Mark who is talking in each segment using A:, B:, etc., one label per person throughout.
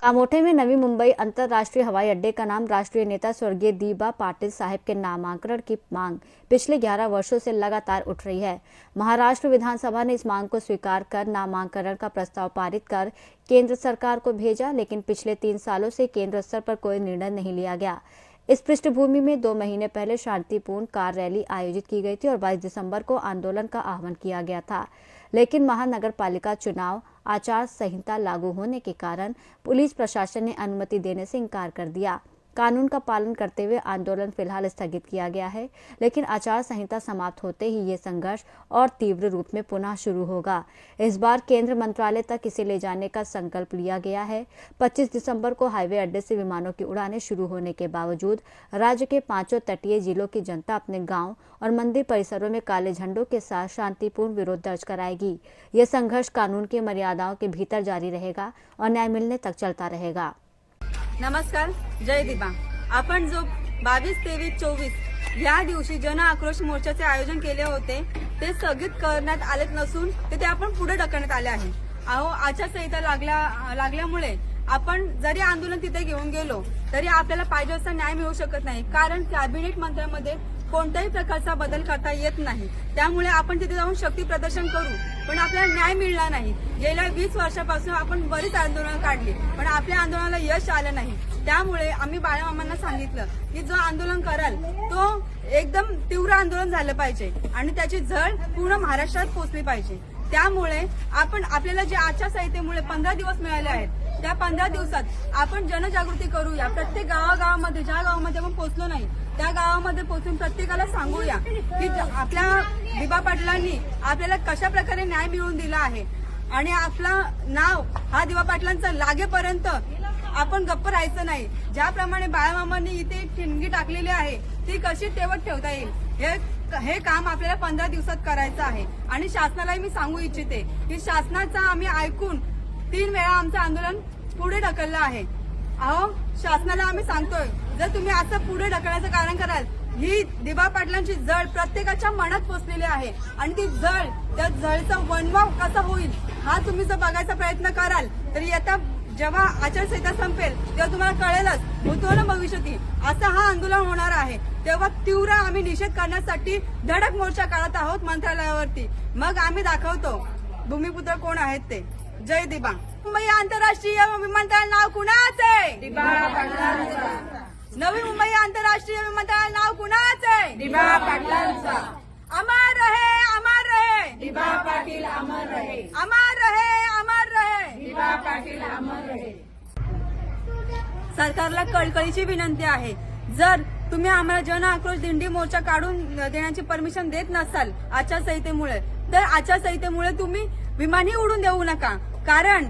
A: कामोठे में नवी मुंबई अंतर्राष्ट्रीय हवाई अड्डे का नाम राष्ट्रीय नेता स्वर्गीय दीबा पाटिल साहब के नामांकन की मांग पिछले 11 वर्षों से लगातार उठ रही है। महाराष्ट्र विधानसभा ने इस मांग को स्वीकार कर नामांकन का प्रस्ताव पारित कर केंद्र सरकार को भेजा, लेकिन पिछले 3 सालों से केंद्र स्तर पर कोई निर्णय नहीं लिया गया। इस पृष्ठभूमि में 2 महीने पहले शांतिपूर्ण कार रैली आयोजित की गई थी और 22 दिसंबर को आंदोलन का आह्वान किया गया था, लेकिन महानगर पालिका चुनाव आचार संहिता लागू होने के कारण पुलिस प्रशासन ने अनुमति देने से इनकार कर दिया। कानून का पालन करते हुए आंदोलन फिलहाल स्थगित किया गया है, लेकिन आचार संहिता समाप्त होते ही ये संघर्ष और तीव्र रूप में पुनः शुरू होगा। इस बार केंद्र मंत्रालय तक इसे ले जाने का संकल्प लिया गया है। 25 दिसंबर को हाईवे अड्डे से विमानों की उड़ानें शुरू होने के बावजूद राज्य के 5 तटीय जिलों की जनता अपने गांव और मंदिर परिसरों में काले झंडों के साथ शांतिपूर्ण विरोध दर्ज कराएगी। यह संघर्ष कानून की मर्यादाओं के भीतर जारी रहेगा और न्याय मिलने तक चलता रहेगा।
B: नमस्कार, जय दिबा। आपण जो 22, 23, 24 या दिवशी जन आक्रोश मोर्चाचे आयोजन केले होते ते स्थगित करण्यात आले नसून ते आपण पुढे ढकलण्यात आले आहे। आचारसंहिता लागल्यामुळे आपण जरी आंदोलन तिथे घेऊन गेलो तरी आपल्याला पाहिजे असा न्याय मिळू शकत नाही, कारण कॅबिनेट मंत्र्यांमध्ये कोणत्याही प्रकारचा बदल करता येत नाही। त्यामुळे आपण तिथे जाऊन शक्ती प्रदर्शन करू, पण आपल्याला न्याय मिळणार नाही। गेल्या 20 वर्षापासून आपण बरीच आंदोलन काढली, पण आपल्या आंदोलनाला यश आलं नाही। त्यामुळे आम्ही बाळामामांना सांगितलं की जो आंदोलन कराल तो एकदम तीव्र आंदोलन झालं पाहिजे आणि त्याची झळ पूर्ण महाराष्ट्रात पोहोचली पाहिजे। त्यामुळे आपल्याला जे आचारसंहितेमुळे 15 दिवस मिळाले आहेत, त्या 15 दिवसात आपण जनजागृती करूया। प्रत्येक गावागावामध्ये ज्या गावामध्ये आपण पोहोचलो नाही त्या गावामध्ये पोहोचून प्रत्येकाला सांगूया की आपल्या दीबा पाटलांनी आपल्याला कशा प्रकारे न्याय मिळवून दिला आहे आणि आपला नाव हा दीबा पाटलांचा लागेपर्यंत आपण गप्प राहायचं नाही। ज्याप्रमाणे बाळामामांनी इथे ठिणगी टाकलेली आहे ती कशी तेवत ठेवता येईल हे काम आपल्याला 15 दिवसात करायचं आहे। आणि शासनालाही मी सांगू इच्छिते की शासनाचा आम्ही ऐकून 3 वेळा आमचं आंदोलन पुढे ढकललं आहे। शासनाला आम्ही सांगतोय, जर तुम्ही असं पुढे ढकलण्याचं कारण कराल, ही दीबा पाटलांची जळ प्रत्येकाच्या मनात पोचलेली आहे आणि ती जळ त्या जळचा वणवा कसा होईल हा तुम्ही जर बघायचा प्रयत्न कराल तर येत्या जेव्हा आचारसंहिता संपेल तेव्हा तुम्हाला कळेलच भूतोन भविष्यती असं हा आंदोलन होणार आहे। तेव्हा तीव्र आम्ही निषेध करण्यासाठी धडक मोर्चा काढत आहोत मंत्रालयावरती। मग आम्ही दाखवतो भूमिपुत्र कोण आहेत ते। जय दिबा। मुंबई आंतरराष्ट्रीय विमानतळ नाव कुणाचे? दीबा पाटलांचा। नवी मुंबई आंतरराष्ट्रीय विमानतळ नाव कुणाचे? दीबा पाटलांचा। अमर रहे, अमर रहे दीबा पाटील, अमर रहे, अमर रहे, अमर रहे दीबा पाटील, अमर रहे। सरकारला कळकळीची विनंती आहे, जर तुम्ही आम्हाला जन आक्रोश दिंडी मोर्चा काढून देण्याची परमिशन देत नसाल आचारसंहितेमुळे, तर आचारसंहितेमुळे तुम्ही विमानही उडून देऊ नका। कारण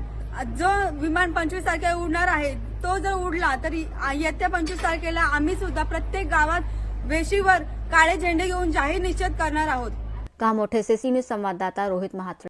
B: जो विमान 25 तारखेला उडणार आहे तो जर उडला तरी येत्या 25 तारखेला आम्ही सुद्धा प्रत्येक गावात वेशीवर काळे झेंडे घेऊन जाहीर निषेध करणार आहोत।
A: कामोठे से सी न्यूज संवाददाता रोहित महात्र।